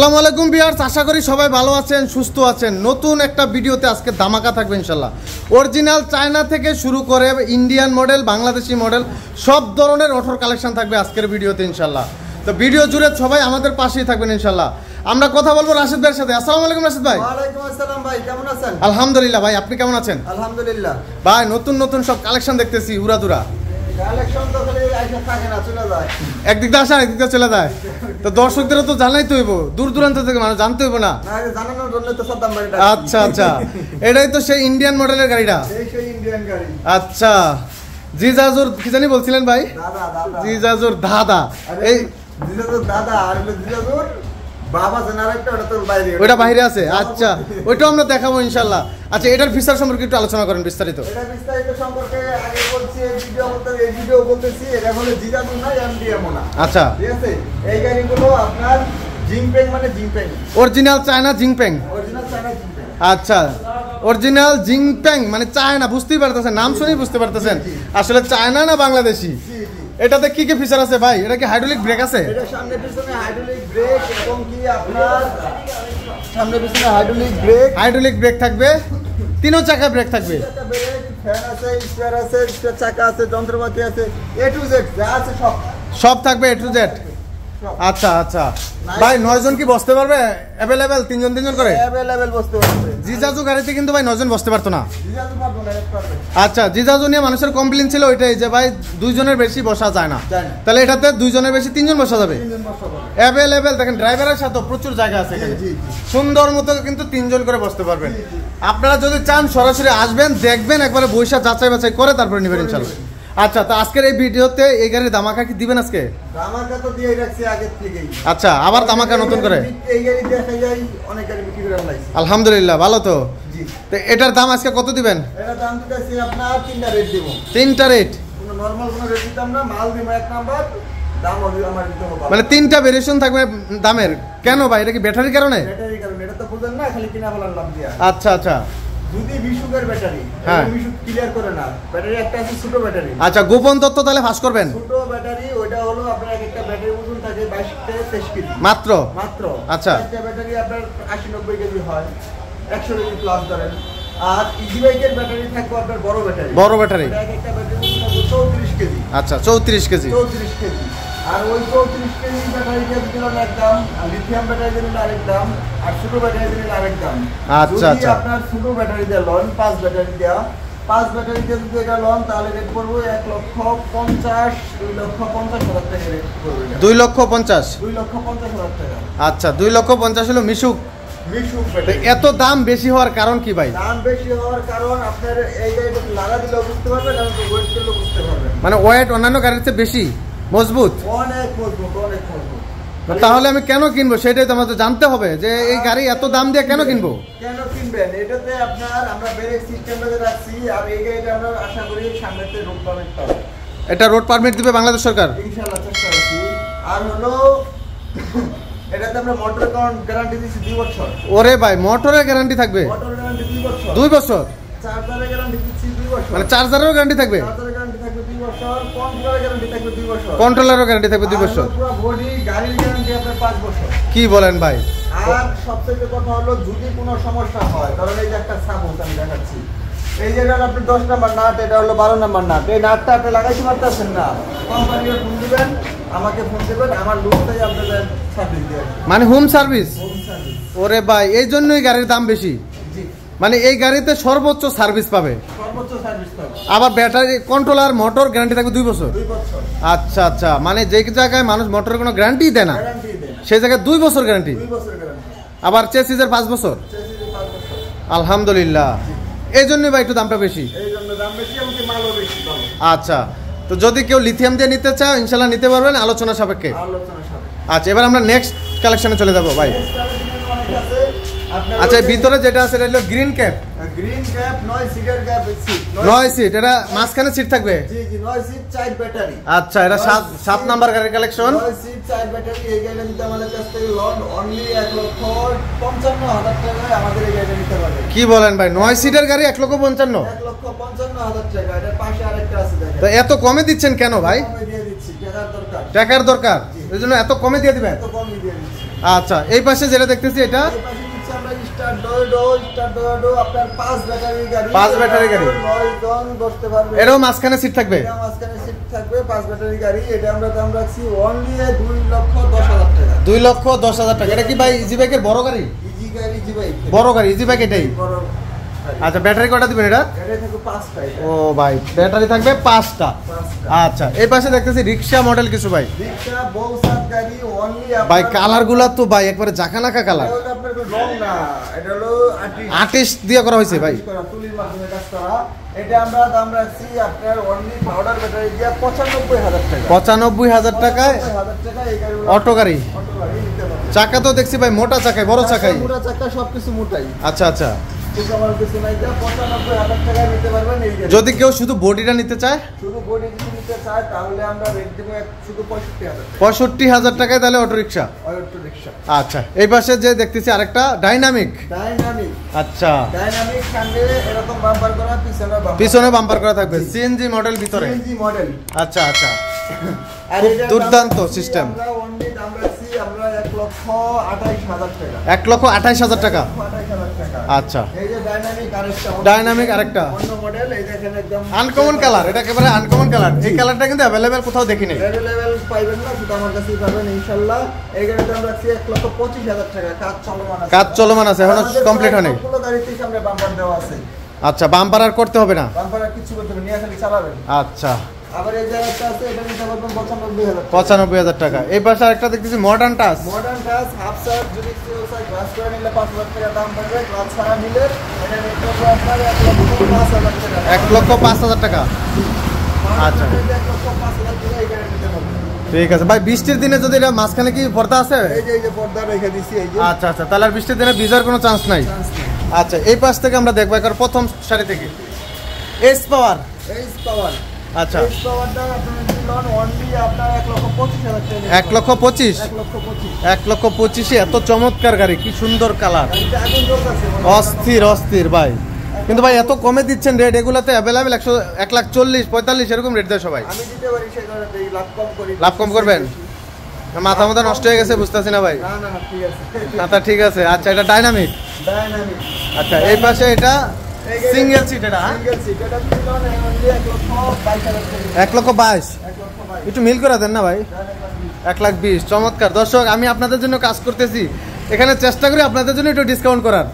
আসসালামু আলাইকুম ভিউয়ার্স, আশা করি সবাই ভালো আছেন, সুস্থ আছেন। নতুন একটা ভিডিওতে আজকে ধামাকা থাকবে ইনশাল্লাহ। অরিজিনাল চায়না থেকে শুরু করে ইন্ডিয়ান মডেল, বাংলাদেশি মডেল সব ধরনের অটোর কালেকশন থাকবে আজকের ভিডিওতে ইনশাল্লাহ। তো ভিডিও জুড়ে সবাই আমাদের পাশেই থাকবেন ইনশাল্লাহ। আমরা কথা বলবো রাশিদ ভাইয়ের সাথে। আসসালামু আলাইকুম রাশিদ ভাই। ওয়ালাইকুম আসসালাম ভাই, কেমন আছেন? আলহামদুলিল্লাহ ভাই, আপনি কেমন আছেন? আলহামদুলিল্লাহ ভাই, নতুন নতুন সব কালেকশন দেখতেছি উড়াদুরা। কালেকশন তো খালি আইসা থাকে না, চলে যায়। একদিক দিয়ে আসা একদিক দিয়ে চলে যায়। তো দর্শকদেরও তো জানাই তো হইব, দূর দূরান্ত থেকে মানুষ জানতে হইব না? জানানোর জন্য তো সাদ্দাম বাড়িটা। আচ্ছা আচ্ছা, এটাই তো সেই ইন্ডিয়ান মডেলের গাড়িটা। সেই ইন্ডিয়ান গাড়ি। আচ্ছা, জিজাজুর কি জানি বলছিলেন ভাই? দাদা জিজাজুর দাদা। এই জিজাজুর দাদা আর জিজাজুর বাবা জেনারেটটা ওটা তো বাইরে। ওটা বাইরে আছে। আচ্ছা, ওইটাও আমরা দেখাবো ইনশাআল্লাহ। আচ্ছা, এটার ফিচার সম্পর্কে একটু আলোচনা করেন বিস্তারিত। এটা বিস্তারিত সম্পর্কে আগে বলছি, এই ভিডিও বলতেছি। এটা হলো জিজাজুর না, এমডিএমও না। আচ্ছা, ঠিক আছে। এই গাড়িগুলো আপনার জিংপেং মানে জিংপেং, অরিজিনাল চায়না জিংপেং। অরিজিনাল চায়না জিংপেং। আচ্ছা, অরিজিনাল জিংপেং মানে চায়না, বুঝতেই পারতেছেন, নাম শুনেই বুঝতে পারতেছেন আসলে চায়না না বাংলাদেশি। এটাতে কি কি ফিচার আছে ভাই? এটা কি হাইড্রোলিক ব্রেক আছে? এটা সামনে পিছনে হাইড্রোলিক ব্রেক এবং কি আপনার সামনে পিছনে হাইড্রোলিক ব্রেক থাকবে, তিনও চাকা ব্রেক থাকবে। ব্রেক, ফ্যান আছে, স্পেয়ার আছে, স্পেয়ার চাকা আছে, যন্ত্রপাতি আছে, এ টু জেড যা আছে সব থাকবে, এ টু জেড। আচ্ছা আচ্ছা ভাই, 9 জন কি বসতে পারবে? অ্যাভেলেবেল 3 জন করে অ্যাভেলেবেল বসতে পারবে। জিজাজু গাড়িতে কিন্তু ভাই 9 জন বসতে পারতো না। জিজাজু পারবে না, পারবে। আচ্ছা, জিজাজু নিয়ে মানুষের কমপ্লেইন ছিল ওইটাই যে ভাই 2 জনের বেশি বসা যায় না। তাহলে এটাতে 2 জনের বেশি 3 জন বসা যাবে। 3 জন বসা যাবে। অ্যাভেলেবেল দেখেন, ড্রাইভারের সাথে প্রচুর জায়গা আছে এখানে। সুন্দর মতো কিন্তু 3 জন করে বসতে পারবেন। আপনারা যদি চান সরাসরি আসবেন, দেখবেন, একবারে বৈশা যাচাই বাছাই করে তারপরে নেবেন ইনশাআল্লাহ। আচ্ছা, তো আজকের এই ভিডিওতে এই গাড়ির দামাকা কি দিবেন আজকে? দামাকা তো দিয়ে রাখছি আগে থেকেই। আচ্ছা, আবার দামাকা নতুন করে? এই গাড়ি দেখা যায় অনেক গাড়ি বিক্রি করে লাইছি। আলহামদুলিল্লাহ, ভালো তো। জি, তো এটার দাম আজকে কত দিবেন? এটার দাম দিতেছি আপনার 3টা রেট দেব। 3টা রেট? কোনো নরমাল কোনো রেট দিতাম না, মাল দিব এক নাম্বার, দাম হবে আমার দিতে হবে। মানে 3টা ভেরিয়েশন থাকবে দামের। কেন ভাই, এটা কি ব্যাটারির কারণে? ব্যাটারির কারণে। এটা তো বুঝেন না, খালি কিনা বলার নাম দিয়া। আচ্ছা আচ্ছা, যদি বিশুকের ব্যাটারি, হ্যাঁ, বিশুক ক্লিয়ার করে না। ব্যাটারি একটা আছে ছোট ব্যাটারি। আচ্ছা, গোপন তথ্য তাহলে ফাঁস করবেন। ছোট ব্যাটারি, ওটা হলো আপনার একটা ব্যাটারি ওজন থাকে 22 থেকে 23 কেজি মাত্র। আচ্ছা, একটা ব্যাটারি আপনার 80-90 কেজি হয়, 100 কেজি প্লাস ধরেন। আর ইজি বাইকের ব্যাটারি থাকবে আপনার বড় ব্যাটারি। একটা ব্যাটারি ওজন হবে 34 কেজি। আচ্ছা, 34 কেজি। আর ওই 34 কেজি ব্যাটারিটা দিলেন একদম, আর লিথিয়াম ব্যাটারি দিলেন আরেক দাম, আর ছোট ব্যাটারি দিলেন আরেক দাম। আচ্ছা আচ্ছা, আপনার ছোট ব্যাটারি দিয়ে লন 5 ব্যাটারি দেওয়া, 5 ব্যাটারি দিয়ে যদি এটা লন, তাহলে রেট পড়বে 2,50,000 টাকা রেট পড়বে। 2,50,000? 2,50,000 টাকা। আচ্ছা, 2,50,000 হলো মিশুক। এত দাম বেশি হওয়ার কারণ কি ভাই? দাম বেশি হওয়ার কারণ আপনার এই গাড়িটা লাগা দিলেও বুঝতে পারবেন, আর ওয়েট করলেও বুঝতে পারবেন। মানে ওয়েট অন্যান্য গাড়ির চেয়ে বেশি মজবুত? অনেক মজবুত। তাহলে আমি কেন কিনবো সেটাই তো আমাদের জানতে হবে, যে এই গাড়ি এত দাম দিয়ে কেন কিনবো? কেন কিনবেন? এটাতে আপনার আমরা ব্রেক সিস্টেমটা রাখছি, আর এই গাড়িটা আমরা আশা করি সামনেতে রোড পারমিট পাবো। এটা রোড পারমিট দিবে বাংলাদেশ সরকার ইনশাআল্লাহ, চেষ্টা করছি। আর হলো এটাতে আমরা মোটর গ্যারান্টি দিচ্ছি 2 বছর। ওরে ভাই, মোটরের গ্যারান্টি থাকবে? মোটর গ্যারান্টি 2 বছর। 2 বছর? চার্জারের গ্যারান্টি দিচ্ছি 2 বছর। মানে চার্জারেরও গ্যারান্টি থাকবে? চার্জারের গ্যারান্টি থাকবে 2 বছর, কন্ট্রোলারের গ্যারান্টি থাকবে 2 বছর। কন্ট্রোলারেরও গ্যারান্টি থাকবে 2 বছর? পুরো বডি গাড়ির গ্যারান্টি আপনার 5 বছর। কি বলেন ভাই? আর সবথেকে কথা হলো, যদি কোনো সমস্যা হয়, ধরেন এই যে একটা সাপোজ আমি দেখাচ্ছি, এই যে এটা আপনার 10 নাম্বার নাট, এটা হলো 12 নাম্বার নাট, এই নাটটা আপনি লাগাইতে পারতেছেন না, কোম্পানিকে ফোন দিবেন, আমাকে ফোন দিবেন, আমার লোকটাই আপনাদের সার্ভিস দেবে। মানে হোম সার্ভিস? Home service. ওরে ভাই, এই জন্যই গাড়ির দাম বেশি। জি, মানে এই গাড়িতে সর্বোচ্চ সার্ভিস পাবে, সর্বোচ্চ সার্ভিস পাবে। আবার ব্যাটারি, কন্ট্রোলার, মোটর গ্যারান্টি থাকবে 2 বছর? 2 বছর। আচ্ছা আচ্ছা, মানে যে জায়গায় মানুষ মোটরের কোনো গ্যারান্টি দেয় না, গ্যারান্টি দেয় না, সেই জায়গায় 2 বছর গ্যারান্টি। 2 বছর গ্যারান্টি। আবার চেসিসের 5 বছর? চেসিসের 5 বছর। আলহামদুলিল্লাহ, এই জন্যই ভাই একটু দামটা বেশি। এই জন্য দাম বেশি এবং মালও বেশি পাবে। আচ্ছা, তো যদি কেউ লিথিয়াম দিয়ে নিতে চায় ইনশাআল্লাহ নিতে পারবেন আলোচনা সাপেক্ষে। আচ্ছা, এবার আমরা নেক্সট কালেকশনে চলে যাবো ভাই। আচ্ছা, ভিতরে যেটা আছে এটা হলো গ্রিন ক্যাপ। গ্রিন ক্যাপ 9 সিটের ক্যাপ সিট। 9 সিট, এটা মাঝখানে সিট থাকবে? জি জি, 9 সিট 4 ব্যাটারি। আচ্ছা, এটা 7 নাম্বার গাড়ির কালেকশন। 9 seat 4 battery. এই গাড়িটা নিতে আমাদের কাছ থেকে লন অনলি 1,55,000 টাকায় আমাদের এই গাড়িটা নিতে পারবে। কি বলেন ভাই, 9 সিটের গাড়ি 1,55,000? 1,55,000 টাকা। এটার পাশে আরেকটা আছে দেখেন। তো এত কমে দিচ্ছেন কেন ভাই? কমে দিয়ে দিচ্ছি, টাকার দরকার। টাকার দরকার, এই জন্য এত কমে দিয়ে দিবেন? এত কমই দিয়ে দিচ্ছি। আচ্ছা, এই পাশে যেটা দেখতেছি এটা এই পাশে নিচ্ছে আমরা স্টার ডো আপনার 5 ব্যাটারি গাড়ি। 5 ব্যাটারি গাড়ি। 9 জন বসতে পারবে। এটাও মাঝখানে সিট থাকবে। এটা মাঝখানে সিট থাকবে, 5 ব্যাটারি গাড়ি। এটা আমরা দাম রাখছি অনলি 2,10,000 টাকা। 2,10,000 টাকা। এটা কি ভাই ইজি বাইকের বড় গাড়ি? ইজি গাড়ি, ইজি বাইক। বড় গাড়ি, ইজি বাইক এটাই। বড়। আচ্ছা, ব্যাটারি কয়টা দিবেন এটা? এটা থাকবে 5টা। ও ভাই, ব্যাটারি থাকবে 5টা। 5টা। আচ্ছা, এই পাশে দেখতেছি রিক্সা মডেল কিছু ভাই। রিকশা বউসাত গাড়ি অনলি ভাই কালারগুলো তো ভাই একবারে জাকানাকা কালার। এটা আপনার রং না, এটা হলো আর্টিস্ট দিয়ে করা হয়েছে ভাই। তুলির মাধ্যমে কাজ করা। এটা আমরা দাম রাখছি আপনার অনলি পাউডার ব্যাটারি দিয়ে 95,000 টাকা। 95,000 টাকায় 95,000 টাকা এই গাড়িগুলো। অটো গাড়ি। অটো গাড়ি নিতে পারবেন। চাকা তো দেখছি ভাই মোটা চাকায়, বড় চাকায়। মোটা চাকা সবকিছু মোটাই। আচ্ছা আচ্ছা, আমার কিছু নাই, 95,000 টাকা নিতে পারবেন এই গাড়ি। যদি কেউ শুধু বডিটা নিতে চায়, শুধু বডি যদি নিতে চায় তাহলে আমরা রেট দেব শুধু 65,000 টাকা। 65,000 টাকায় তাহলে অটো রিক্সা। Auto rickshaw. আচ্ছা, এই পাশে যে দেখতেছি আরেকটা ডাইনামিক। আচ্ছা, ডাইনামিক সামনে এরকম বাম্পার করা, পিছনে বাম্পার করা থাকবে, সিএনজি মডেল ভিতরে। CNG model. আচ্ছা আচ্ছা, আর এটা দুর্দান্ত সিস্টেম। আমরা অনলি দাম রাখছি আমরা 1,28,000 টাকা। 1,28,000 টাকা। 1,28,000 টাকা। আচ্ছা, এই যে ডাইনামিক আরেকটা। ডাইনামিক আরেকটা অন্য মডেল, এই দেখেন একদম আনকমন কালার। এটা একেবারে আনকমন কালার। এই কালারটা কিন্তু अवेलेबल কোথাও দেখি নাই। अवेलेबल পাইবেন না, শুধু আমার কাছেই পাবেন ইনশাআল্লাহ। এই গাড়ির দাম রাখছি 1,25,000 টাকা। কাজ চলমান আছে। কাজ চলমান আছে, এখনো কমপ্লিট হয়নি। পুরো গাড়িতে সামনে বাম্পার দেওয়া আছে। আচ্ছা, বাম্পার আর করতে হবে না। বাম্পার আর কিছু করতে হবে না, নিয়ে খালি চালাবেন। আচ্ছা, আবার এই যে একটা আছে, এটা নিতে পারবেন 95,000 টাকা। 95,000 টাকা। এই পাশে আরেকটা দেখতেছি modern touch. Modern touch half serve, যদি কেউ চায় গ্লাস করে নিলে 5,000 টাকা দাম পড়বে। গ্লাস ছাড়া নিলে এটা নিতে হবে আপনার 1,05,000 টাকা। 1,05,000 টাকা। আচ্ছা, 1,05,000 টাকা এই গাড়ি নিতে পারবেন। ঠিক আছে ভাই। বৃষ্টির দিনে যদি এটা মাঝখানে কি পর্দা আছে? এই যে পর্দা রেখে দিছি এই যে। আচ্ছা আচ্ছা, তাহলে আর বৃষ্টির দিনে ভিজার কোনো চান্স নাই। চান্স নেই। আচ্ছা, এই পাশ থেকে আমরা দেখবো একবার প্রথম সারি থেকে এস পাওয়ার। এইচ পাওয়ার। আচ্ছা, এইচ পাওয়ারটা আপনার লোন অনলি আপনার 1,25,000 টাকা। 1,25,000। 1,25,000। 1,25,000 এত চমৎকার গাড়ি, কি সুন্দর কালার, গাড়িটা আগুন জ্বলতেছে। অস্থির অস্থির ভাই। কিন্তু ভাই এত কমে দিচ্ছেন রেট, এগুলাতে অ্যাভেলেবেল 1,40,000, 45 এরকম রেট দেয় সবাই। আমি দিতে পারি সেই কারণে এই লাভ কম করি। লাভ কম করবেন? মাথা মাথা নষ্ট হয়ে গেছে বুঝতেছি না ভাই। না না না, ঠিক আছে। আচ্ছা, ঠিক আছে। আচ্ছা, এটা ডাইনামিক। ডাইনামিক। আচ্ছা, এই পাশে এটা সিঙ্গেল সিট। এটা সিঙ্গেল সিট, এটা লোন অনলি 1,22,000 টাকা। 1,22,000। 1,22,000 একটু মিল করে দেন না ভাই। 1,20,000। চমৎকার। দর্শক, আমি আপনাদের জন্য কাজ করতেছি, এখানে চেষ্টা করি আপনাদের জন্য একটু ডিসকাউন্ট করার।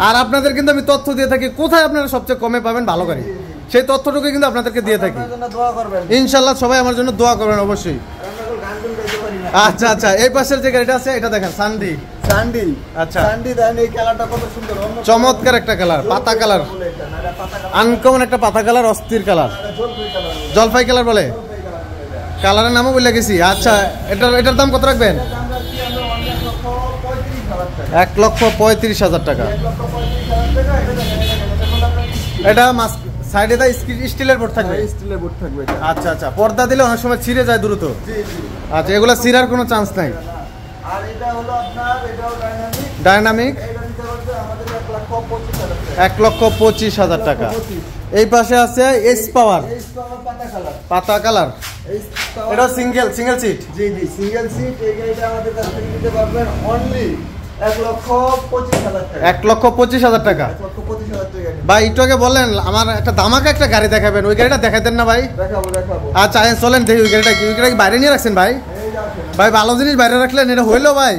আর আপনাদের কিন্তু আমি তথ্য দিয়ে থাকি কোথায় আপনারা সবচেয়ে কমে পাবেন ভালো গাড়ি, সেই তথ্যটুকু কিন্তু আপনাদেরকে দিয়ে থাকি। আপনার জন্য দোয়া করবেন। ইনশাল্লাহ সবাই আমার জন্য দোয়া করবেন অবশ্যই। আমরা তো গান গুন গাইতে পারি না। আচ্ছা আচ্ছা, এই পাশের যে গাড়িটা আছে এটা দেখেন, সানডি। সান্ডি। আচ্ছা, সান্ডি দেন, এই কালারটা কত সুন্দর, অন্য চমৎকার একটা কালার, পাতা কালার, বলে এটা না, এটা পাতা কালার। আনকমন একটা পাতা কালার, অস্থির কালার, এটা জলপাই কালার। জলপাই কালার বলে। জলপাই কালার বলে এটা। কালারের নামও বলে গেছি। আচ্ছা, এটার দাম কত রাখবেন? এটা দাম রাখছি আমরা অনলি 1,35,000 টাকা। 1,35,000 টাকা। 1,35,000 টাকা। এটা দেখেন, এটা হলো আপনার এটা সাইডে দা স্টিলের বোর্ড থাকবে। স্টিলের বোর্ড থাকবে এটা। আচ্ছা আচ্ছা, পর্দা দিলে অনেক সময় ছিঁড়ে যায় দ্রুত। জি জি। আচ্ছা, এগুলো ছিঁড়ার কোনো চান্স নাই। আর এটা হলো আপনার, এটাও ডাইনামিক। ডাইনামিক। এটা নিতে পারবে আমাদের 1,25,000 টাকা। 1,25,000 টাকা। 1,25,000 এই পাশে আছে এস পাওয়ার, এইচ পাওয়ার পাতা কালার। পাতা কালার। এইচ পাওয়ার। এটা সিঙ্গেল সিট। জি জি, সিঙ্গেল সিট। এই গাড়িটা আমাদের কাছ থেকে নিতে পারবেন অনলি 1,25,000 টাকা। 1,25,000 টাকা। 1,25,000 টাকা। ভাই একটু আগে বললেন আমার একটা দামাকা একটা গাড়ি দেখাবেন, ওই গাড়িটা দেখাতেন না ভাই? দেখাবো। আচ্ছা, চলেন দেখি ওই গাড়িটা কি। ওই গাড়ি কি বাইরে নিয়ে রাখছেন ভাই? এই দেখেন, ভাই ভালো জিনিস বাইরে রাখলেন, এটা হইলো ভাই?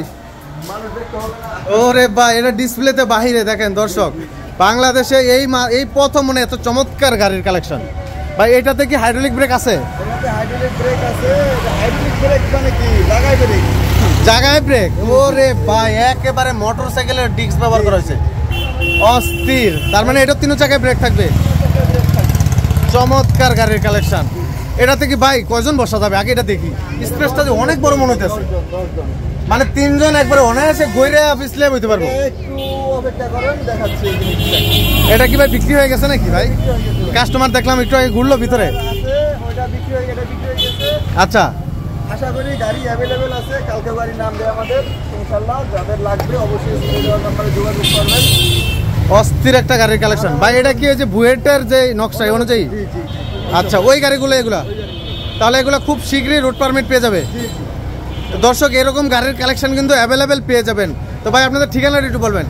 মানুষ দেখতে হবে না। ওরে ভাই, এটা ডিসপ্লেতে বাহিরে দেখেন দর্শক। বাংলাদেশে এই প্রথম মনে এত চমৎকার গাড়ির কালেকশন। ভাই এটাতে কি হাইড্রোলিক ব্রেক আছে? এটাতে হাইড্রোলিক ব্রেক আছে। হাইড্রোলিক ব্রেক মানে কি? লাগাই ব্রেক। জায়গায় ব্রেক। ওরে ভাই, একেবারে মোটরসাইকেলের ডিস্ক ব্যবহার করা হয়েছে, অস্থির। তার মানে এটা 3 চাকায় ব্রেক থাকবে। চমৎকার গাড়ির কালেকশন। এটাতে কি ভাই কয়জন বসা যাবে? আগে এটা দেখি, স্পেসটা যে অনেক বড় মনে হইতেছে। 10 জন। মানে 3 জন একবারে অনায়াসে গইরে অফিসলে বইতে পারবো। একটু অপেক্ষা করেন, দেখাচ্ছি এই জিনিসটা। এটা কি ভাই বিক্রি হয়ে গেছে নাকি ভাই? কাস্টমার দেখলাম একটু আগে ঘুরলো ভিতরে। আছে, ওটা বিক্রি হয়ে গেছে, বিক্রি হয়ে গেছে। আচ্ছা, আশা করি গাড়ি অ্যাভেলেবেল আছে। কালকে গাড়ি নাম দেয় আমাদের ইনশাআল্লাহ। যাদের লাগবে অবশ্যই স্ক্রিনে দেওয়া নম্বরে যোগাযোগ করবেন। অস্থির একটা গাড়ির কালেকশন ভাই। এটা কি হয়েছে বুয়েটের যে নকশা এই অনুযায়ী? জি জি জি। আচ্ছা, ওই গাড়িগুলো এগুলা, তাহলে এগুলো খুব শীঘ্রই রোড পারমিট পেয়ে যাবে। জি জি। তো দর্শক এরকম গাড়ির কালেকশন কিন্তু অ্যাভেলেবেল পেয়ে যাবেন। তো ভাই আপনাদের ঠিকানাটা একটু বলবেন।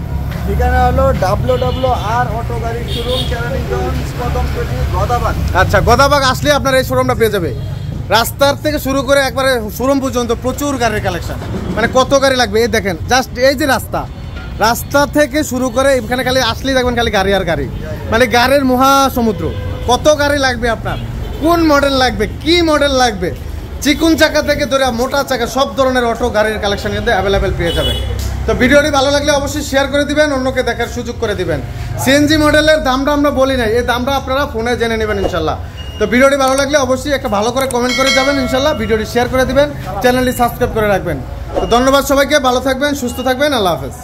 ঠিকানা হলো WWR অটো গাড়ির শোরুম, কেরানীগঞ্জ, কদমতলী, গদাবাগ। আচ্ছা, গদাবাগ আসলে আপনার এই শোরুমটা পেয়ে যাবে। রাস্তার থেকে শুরু করে একবারে শোরুম পর্যন্ত প্রচুর গাড়ির কালেকশন, মানে কত গাড়ি লাগবে এই দেখেন, জাস্ট এই যে রাস্তা থেকে শুরু করে এখানে খালি আসলেই দেখবেন খালি গাড়ি আর গাড়ি, মানে গাড়ির মহাসমুদ্র। কত গাড়ি লাগবে আপনার, কোন মডেল লাগবে, কি মডেল লাগবে, চিকুন চাকা থেকে ধরে মোটা চাকা সব ধরনের অটো গাড়ির কালেকশন কিন্তু অ্যাভেলেবেল পেয়ে যাবেন। তো ভিডিওটি ভালো লাগলে অবশ্যই শেয়ার করে দিবেন, অন্যকে দেখার সুযোগ করে দিবেন। সিএনজি মডেলের দামটা আমরা বলি নাই, এই দামটা আপনারা ফোনে জেনে নেবেন ইনশাল্লাহ। তো ভিডিওটি ভালো লাগলে অবশ্যই একটা ভালো করে কমেন্ট করে যাবেন ইনশাল্লাহ, ভিডিওটি শেয়ার করে দিবেন, চ্যানেলটি সাবস্ক্রাইব করে রাখবেন। তো ধন্যবাদ সবাইকে, ভালো থাকবেন, সুস্থ থাকবেন, আল্লাহ হাফেজ।